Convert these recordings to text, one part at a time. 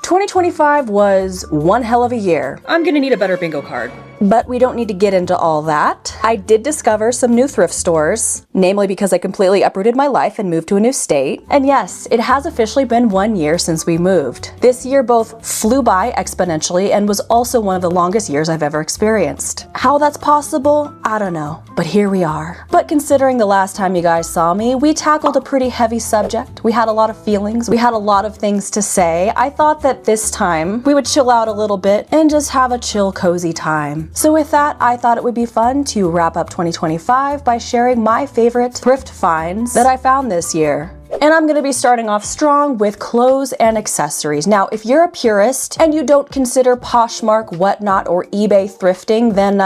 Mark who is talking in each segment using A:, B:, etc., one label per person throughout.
A: 2025 was one hell of a year.
B: I'm gonna need a better bingo card.
A: But we don't need to get into all that. I did discover some new thrift stores, namely because I completely uprooted my life and moved to a new state. And yes, it has officially been 1 year since we moved. This year both flew by exponentially and was also one of the longest years I've ever experienced. How that's possible, I don't know, but here we are. But considering the last time you guys saw me, we tackled a pretty heavy subject. We had a lot of feelings, we had a lot of things to say. I thought that this time we would chill out a little bit and just have a chill, cozy time. So with that, I thought it would be fun to wrap up 2025 by sharing my favorite thrift finds that I found this year. And I'm gonna be starting off strong with clothes and accessories. Now, if you're a purist and you don't consider Poshmark, Whatnot, or eBay thrifting, then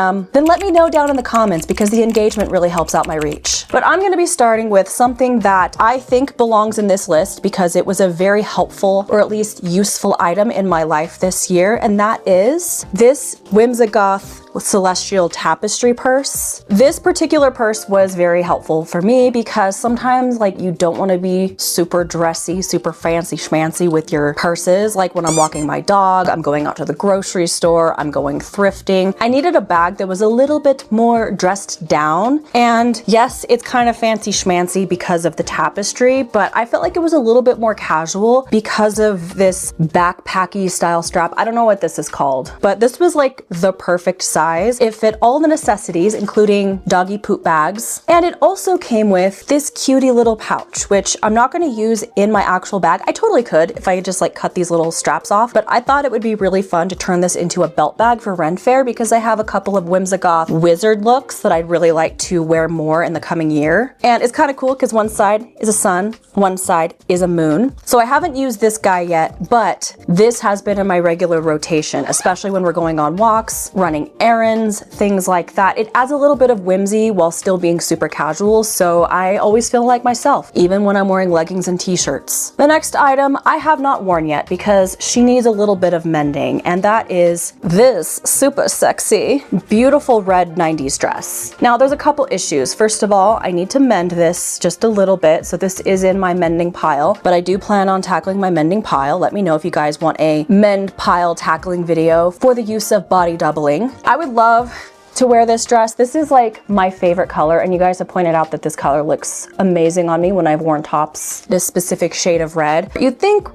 A: let me know down in the comments because the engagement really helps out my reach. But I'm gonna be starting with something that I think belongs in this list because it was a very helpful or at least useful item in my life this year, and that is this Whimsical celestial tapestry purse. This particular purse was very helpful for me because sometimes you don't want to be super dressy, super fancy schmancy with your purses. Like when I'm walking my dog, I'm going out to the grocery store, I'm going thrifting. I needed a bag that was a little bit more dressed down. And yes, it's kind of fancy schmancy because of the tapestry, but I felt like it was a little bit more casual because of this backpacky style strap. I don't know what this is called, but this was like the perfect size. It fit all the necessities, including doggy poop bags. And it also came with this cutie little pouch, which I'm not going to use in my actual bag. I totally could if I just cut these little straps off, but I thought it would be really fun to turn this into a belt bag for Ren Fair because I have a couple of Whimsical wizard looks that I'd really like to wear more in the coming year. And it's kind of cool because one side is a sun, one side is a moon. So I haven't used this guy yet, but this has been in my regular rotation, especially when we're going on walks, running errands, things like that. It adds a little bit of whimsy while still being super casual, so I always feel like myself, even when I'm wearing leggings and t-shirts. The next item I have not worn yet because she needs a little bit of mending, and that is this super sexy, beautiful red 90s dress. Now there's a couple issues. First of all, I need to mend this just a little bit, so this is in my mending pile, but I do plan on tackling my mending pile. Let me know if you guys want a mend pile tackling video for the use of body doubling. I would love to wear this dress. This is my favorite color, and you guys have pointed out that this color looks amazing on me when I've worn tops this specific shade of red. You'd think,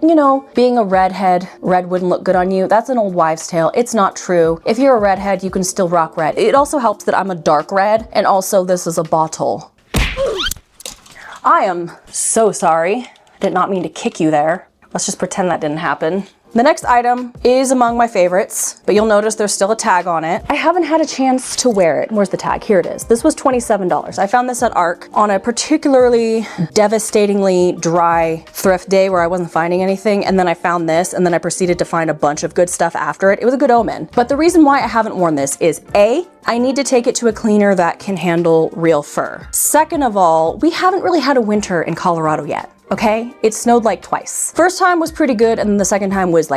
A: being a redhead, red wouldn't look good on you. That's an old wives' tale. It's not true. If you're a redhead, you can still rock red. It also helps that I'm a dark red, and also this is a bottle. I am so sorry. I did not mean to kick you there. Let's just pretend that didn't happen. The next item is among my favorites, but you'll notice there's still a tag on it. I haven't had a chance to wear it. Where's the tag? Here it is. This was $27. I found this at ARC on a particularly devastatingly dry thrift day where I wasn't finding anything, and then I found this, and then I proceeded to find a bunch of good stuff after it. It was a good omen. But the reason why I haven't worn this is A, I need to take it to a cleaner that can handle real fur. Second of all, we haven't really had a winter in Colorado yet. Okay, it snowed twice. First time was pretty good, and then the second time was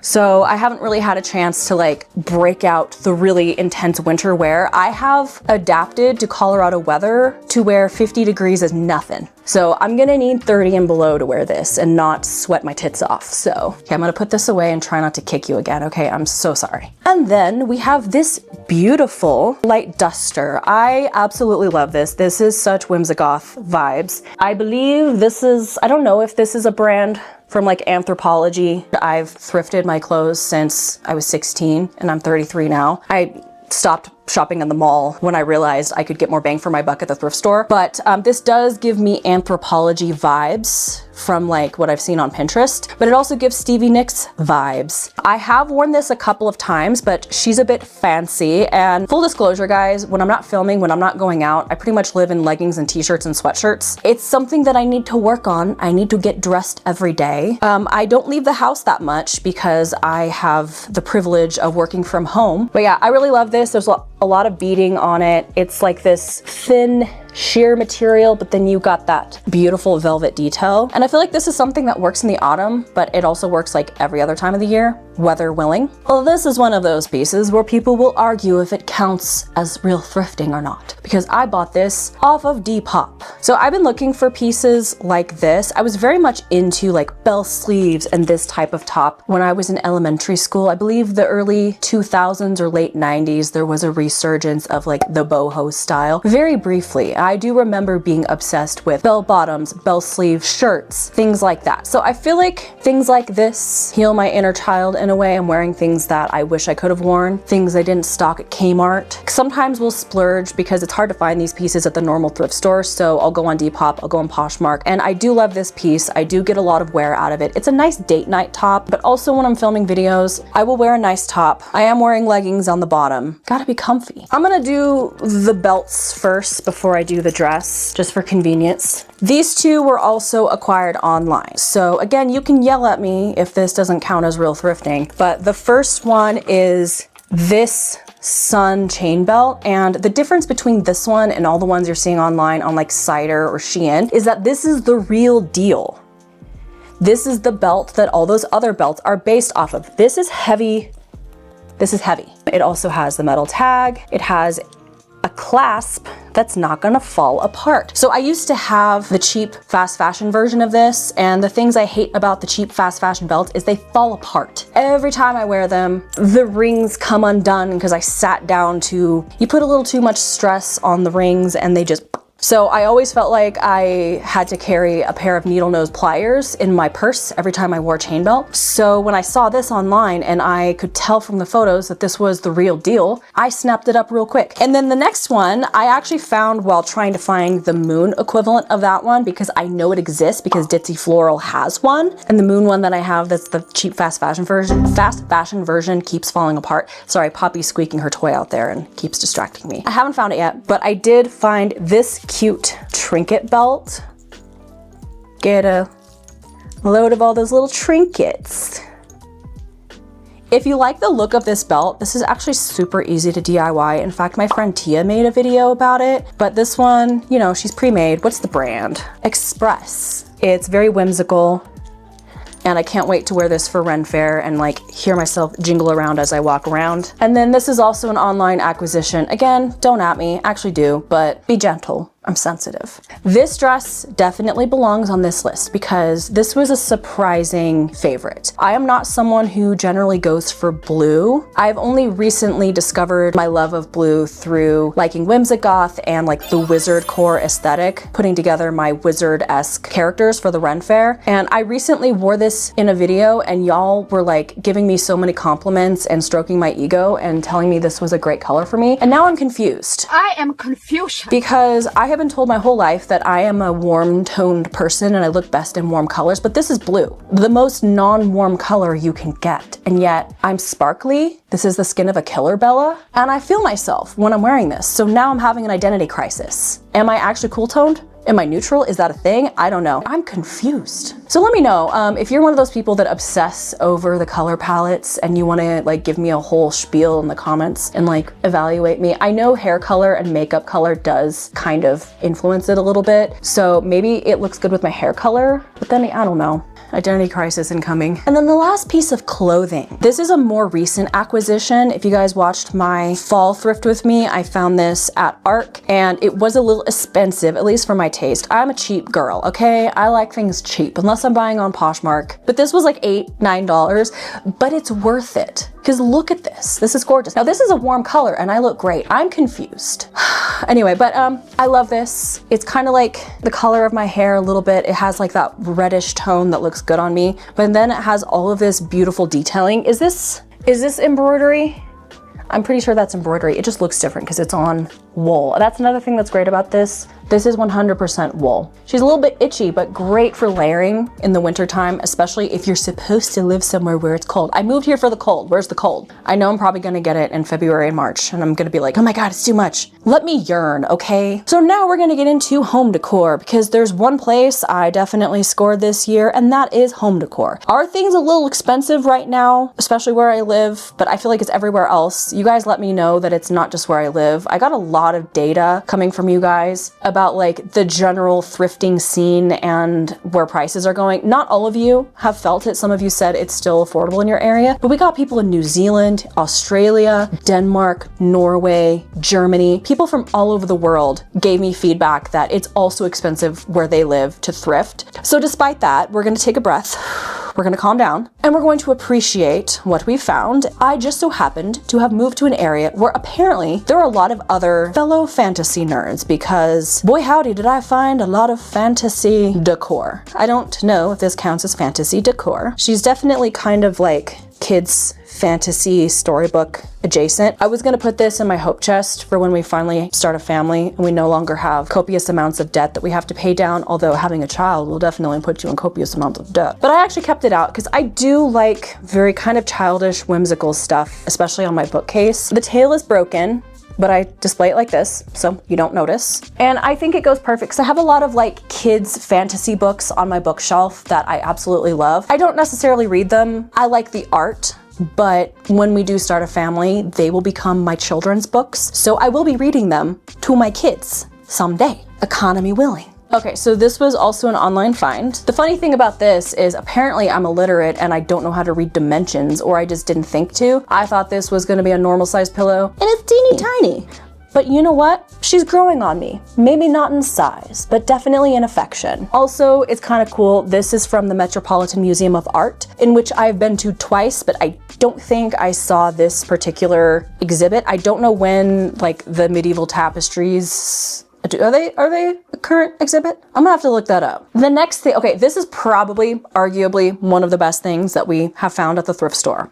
A: so I haven't really had a chance to break out the really intense winter wear. I have adapted to Colorado weather to where 50 degrees is nothing. So I'm gonna need 30 and below to wear this and not sweat my tits off. So okay, I'm gonna put this away and try not to kick you again. Okay, I'm so sorry. And then we have this beautiful light duster. I absolutely love this. This is such Whimsical vibes. I believe this is, I don't know if this is a brand from Anthropology. I've thrifted my clothes since I was 16 and I'm 33 now. I stopped shopping in the mall when I realized I could get more bang for my buck at the thrift store. But this does give me Anthropology vibes from what I've seen on Pinterest, but it also gives Stevie Nicks vibes. I have worn this a couple of times, but she's a bit fancy. And full disclosure, guys, when I'm not filming, when I'm not going out, I pretty much live in leggings and t-shirts and sweatshirts. It's something that I need to work on. I need to get dressed every day. I don't leave the house that much because I have the privilege of working from home. But yeah, I really love this. There's a lot of beading on it. It's this thin sheer material, but then you got that beautiful velvet detail. And I feel like this is something that works in the autumn, but it also works every other time of the year. weather willing. Well, this is one of those pieces where people will argue if it counts as real thrifting or not, because I bought this off of Depop. So I've been looking for pieces like this. I was very much into like bell sleeves and this type of top when I was in elementary school. I believe the early 2000s or late 90s, there was a resurgence of like the boho style. Very briefly, I do remember being obsessed with bell bottoms, bell sleeve shirts, things like that. So I feel like things like this heal my inner child in a way. I'm wearing things that I wish I could have worn, things I didn't stock at Kmart. Sometimes we'll splurge because it's hard to find these pieces at the normal thrift store. So I'll go on Depop, I'll go on Poshmark, and I do love this piece. I do get a lot of wear out of it. It's a nice date night top, but also when I'm filming videos, I will wear a nice top. I am wearing leggings on the bottom. Gotta be comfy. I'm gonna do the belts first before I do the dress, just for convenience. These two were also acquired online. So again, you can yell at me if this doesn't count as real thrifting, but the first one is this Sun chain belt, and the difference between this one and all the ones you're seeing online on like Cider or Shein is that this is the real deal. This is the belt that all those other belts are based off of. This is heavy. This is heavy. It also has the metal tag. It has a clasp that's not gonna fall apart. So I used to have the cheap fast fashion version of this, and the things I hate about the cheap fast fashion belts is they fall apart. Every time I wear them, the rings come undone because I sat down you put a little too much stress on the rings and they just. So I always felt like I had to carry a pair of needle nose pliers in my purse every time I wore a chain belt. So when I saw this online and I could tell from the photos that this was the real deal, I snapped it up real quick. And then the next one I actually found while trying to find the moon equivalent of that one, because I know it exists because Ditzy Floral has one. And the moon one that I have, that's the cheap fast fashion version keeps falling apart. Sorry, Poppy's squeaking her toy out there and keeps distracting me. I haven't found it yet, but I did find this cute trinket belt. Get a load of all those little trinkets. If you like the look of this belt, this is actually super easy to DIY. In fact, my friend Tia made a video about it, but this one, you know, she's pre-made. What's the brand? Express. It's very whimsical. And I can't wait to wear this for Ren Fair and like hear myself jingle around as I walk around. And then this is also an online acquisition. Again, don't at me, actually do, but be gentle. I'm sensitive. This dress definitely belongs on this list because this was a surprising favorite. I am not someone who generally goes for blue. I've only recently discovered my love of blue through liking Whimsical and like the wizard core aesthetic, putting together my wizard-esque characters for the Ren Fair. And I recently wore this in a video and y'all were like giving me so many compliments and stroking my ego and telling me this was a great color for me. And now I'm confused.
B: I am confused.
A: Because I have been told my whole life that I am a warm toned person and I look best in warm colors, but this is blue, the most non-warm color you can get. And yet I'm sparkly. This is the skin of a killer Bella. And I feel myself when I'm wearing this. So now I'm having an identity crisis. Am I actually cool toned? Am I neutral? Is that a thing? I don't know. I'm confused. So let me know if you're one of those people that obsess over the color palettes and you want to like give me a whole spiel in the comments and like evaluate me. I know hair color and makeup color does kind of influence it a little bit. So maybe it looks good with my hair color, but then I don't know. Identity crisis incoming. And then the last piece of clothing. This is a more recent acquisition. If you guys watched my fall thrift with me, I found this at ARC and it was a little expensive, at least for my taste. I'm a cheap girl, okay? I like things cheap, unless I'm buying on Poshmark. But this was like $8, $9, but it's worth it. Because look at this. This is gorgeous. Now this is a warm color and I look great. I'm confused. Anyway, but I love this. It's kind of like the color of my hair a little bit. It has like that reddish tone that looks good on me, but then it has all of this beautiful detailing. Is this embroidery? I'm pretty sure that's embroidery. It just looks different because it's on wool. That's another thing that's great about this. This is 100% wool. She's a little bit itchy, but great for layering in the winter time, especially if you're supposed to live somewhere where it's cold. I moved here for the cold. Where's the cold? I know I'm probably gonna get it in February and March, and I'm gonna be like, oh my God, it's too much. Let me yearn, okay? So now we're gonna get into home decor because there's one place I definitely scored this year, and that is home decor. Are things a little expensive right now, especially where I live, but I feel like it's everywhere else. You guys let me know that it's not just where I live. I got a lot lot of data coming from you guys about like the general thrifting scene and where prices are going. Not all of you have felt it. Some of you said it's still affordable in your area, but we got people in New Zealand, Australia, Denmark, Norway, Germany. People from all over the world gave me feedback that it's also expensive where they live to thrift. So despite that, we're gonna take a breath. We're gonna calm down and we're going to appreciate what we found. I just so happened to have moved to an area where apparently there are a lot of other fellow fantasy nerds, because boy howdy did I find a lot of fantasy decor. I don't know if this counts as fantasy decor. She's definitely kind of like kids fantasy storybook adjacent. I was gonna put this in my hope chest for when we finally start a family and we no longer have copious amounts of debt that we have to pay down, although having a child will definitely put you in copious amounts of debt. But I actually kept it out because I do like very kind of childish, whimsical stuff, especially on my bookcase. The tail is broken, but I display it like this so you don't notice. And I think it goes perfect because I have a lot of like kids fantasy books on my bookshelf that I absolutely love. I don't necessarily read them. I like the art, but when we do start a family, they will become my children's books. So I will be reading them to my kids someday, economy willing. Okay, so this was also an online find. The funny thing about this is apparently I'm illiterate and I don't know how to read dimensions, or I just didn't think to. I thought this was gonna be a normal size pillow and it's teeny tiny. But you know what? She's growing on me. Maybe not in size, but definitely in affection. Also, it's kind of cool. This is from the Metropolitan Museum of Art, in which I've been to twice, but I don't think I saw this particular exhibit. I don't know when like the medieval tapestries, are they a current exhibit? I'm gonna have to look that up. The next thing, okay, this is probably, arguably, one of the best things that we have found at the thrift store.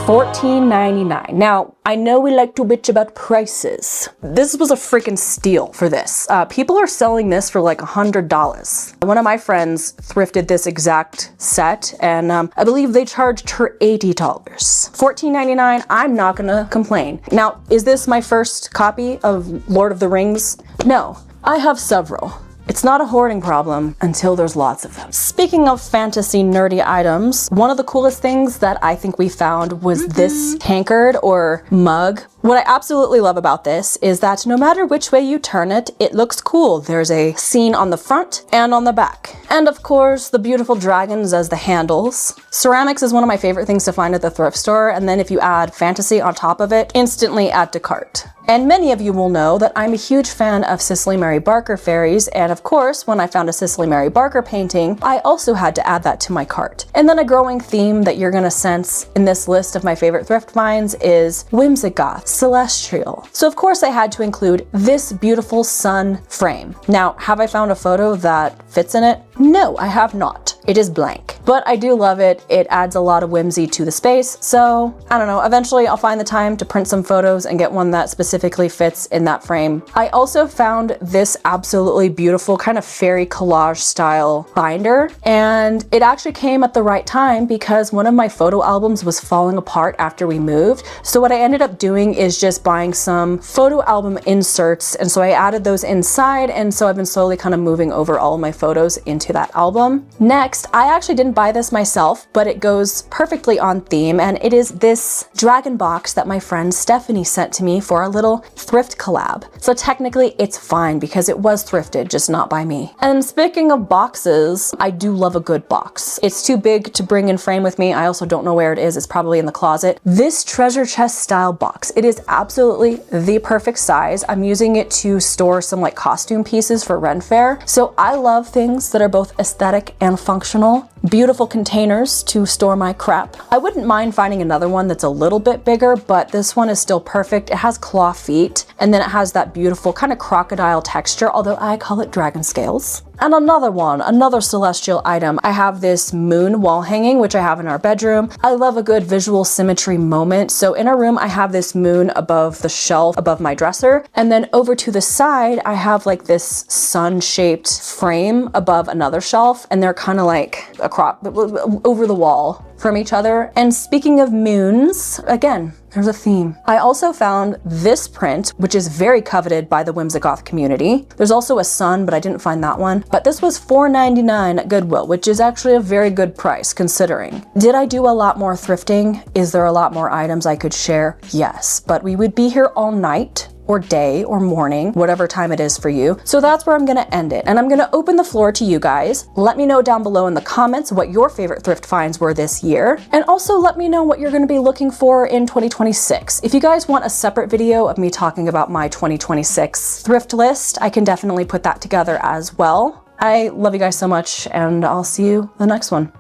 A: $14.99. Now, I know we like to bitch about prices. This was a freaking steal for this. People are selling this for like $100. One of my friends thrifted this exact set and I believe they charged her $80. $14.99, I'm not gonna complain. Now, is this my first copy of Lord of the Rings? No, I have several. It's not a hoarding problem until there's lots of them. Speaking of fantasy nerdy items, one of the coolest things that I think we found was this tankard or mug. What I absolutely love about this is that no matter which way you turn it, it looks cool. There's a scene on the front and on the back. And of course, the beautiful dragons as the handles. Ceramics is one of my favorite things to find at the thrift store, and then if you add fantasy on top of it, instantly add to cart. And many of you will know that I'm a huge fan of Cicely Mary Barker fairies, and of course, when I found a Cicely Mary Barker painting, I also had to add that to my cart. And then a growing theme that you're gonna sense in this list of my favorite thrift finds is whimsical, celestial. So of course I had to include this beautiful sun frame. Now, have I found a photo that fits in it? No, I have not. It is blank. But I do love it. It adds a lot of whimsy to the space. So I don't know, eventually I'll find the time to print some photos and get one that specifically fits in that frame. I also found this absolutely beautiful kind of fairy collage style binder, and it actually came at the right time because one of my photo albums was falling apart after we moved. So what I ended up doing is just buying some photo album inserts, and so I added those inside, and so I've been slowly kind of moving over all of my photos into that album. Next, I actually didn't buy this myself, but it goes perfectly on theme, and it is this dragon box that my friend Stephanie sent to me for a little thrift collab. So technically it's fine because it was thrifted, just not by me. And speaking of boxes, I do love a good box. It's too big to bring in frame with me. I also don't know where it is. It's probably in the closet. This treasure chest style box, it is absolutely the perfect size. I'm using it to store some like costume pieces for Ren Fair. So I love things that are both aesthetic and functional. Beautiful containers to store my crap. I wouldn't mind finding another one that's a little bit bigger, but this one is still perfect. It has claw feet, and then it has that beautiful kind of crocodile texture, although I call it dragon scales. And another one, another celestial item. I have this moon wall hanging, which I have in our bedroom. I love a good visual symmetry moment. So in our room, I have this moon above the shelf, above my dresser. And then over to the side, I have like this sun-shaped frame above another shelf. And they're kind of like a over the wall from each other. And speaking of moons, again, there's a theme. I also found this print, which is very coveted by the Whimsical community. There's also a sun, but I didn't find that one. But this was $4.99 at Goodwill, which is actually a very good price considering. Did I do a lot more thrifting? Is there a lot more items I could share? Yes, but we would be here all night or day or morning, whatever time it is for you. So that's where I'm gonna end it. And I'm gonna open the floor to you guys. Let me know down below in the comments what your favorite thrift finds were this year. And also let me know what you're gonna be looking for in 2026. If you guys want a separate video of me talking about my 2026 thrift list, I can definitely put that together as well. I love you guys so much, and I'll see you in the next one.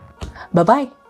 A: Bye-bye.